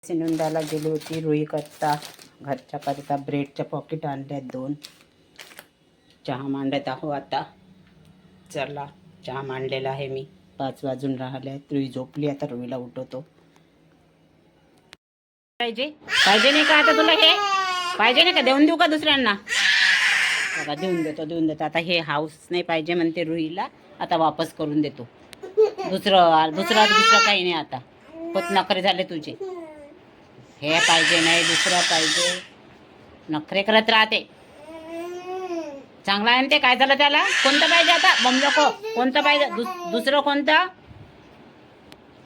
सिनुंदाला गेली होती रुई करता घरच्या करता ब्रेडच्या पॉकेट आणल्यात 2. चहा मांडत आहो आता. चला चहा मांडलेला आहे मी. 5 वाजून राहिले. रुई झोपली. आता रुईला उठवतो. पाहिजे नाही का आता तुला? हे पाहिजे नाही का? देऊन देऊ का दुसऱ्यांना? बघा देऊन देतो. आता हे हाऊस नाही पाहिजे म्हणते रुईला. आता वापस करून देतो. दुसरं काही नाही आता. खूप नखरे झाले तुझे. हे पाहिजे नाही, दुसरं पाहिजे. नखरे करत राहते. चांगला आहे ना ते. काय झालं त्याला? कोणतं पाहिजे आता? बमलो कोणतं पाहिजे? दुसरं कोणतं?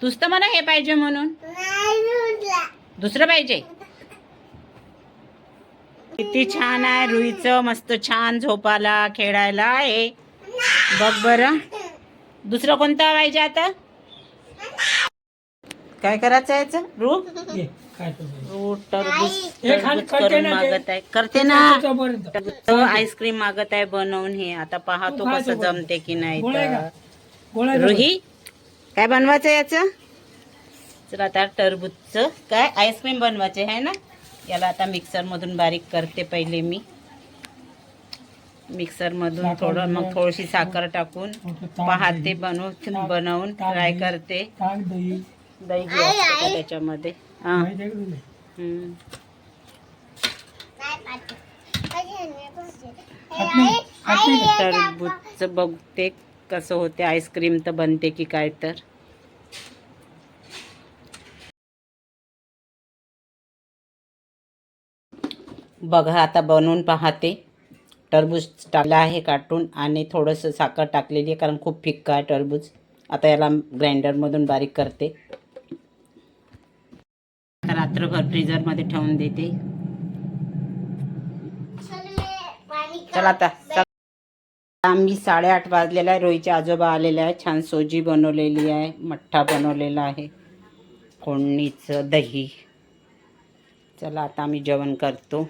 तूच तर मला हे पाहिजे म्हणून. दुसरं पाहिजे. किती छान आहे रुईचं. मस्त छान झोपाला खेळायला आहे. बघ बरं. दुसरं कोणतं पाहिजे आता? काय करायचं याचं? टरबूज करून मागत आहे. करते ना. आईस्क्रीम मागत आहे बनवून. हे आता पाहतो कसं जमते की नाही. रुही काय बनवायचं याचं? चला आता टरबूजचं काय आईस्क्रीम बनवायचे आहे ना. याला आता मिक्सर मधून बारीक करते पहिले मी. मिक्सर मधून थोडं मग थोडीशी साखर टाकून पाहते बनवून ट्राय करते. दही घ्यायचं त्याच्यामध्ये. टरबूजचं बघते कसं होते. आईस्क्रीम तर बनते की काय तर. बघा आता बनवून पाहते. टरबूज टाकला आहे काटून आणि थोडंसं साखर टाकलेली आहे कारण खूप फिक्का आहे टरबूज. आता याला ग्राइंडरमधून बारीक करते. आता रात्रभर फ्रीजरमध्ये ठेवून देते. चला आता आम्ही 8:30 वाजलेला आहे. रोईचे आजोबा आलेले आहे. छान सोजी बनवलेली आहे. मठ्ठा बनवलेला आहे. फोडणीचं दही. चला आता आम्ही जेवण करतो.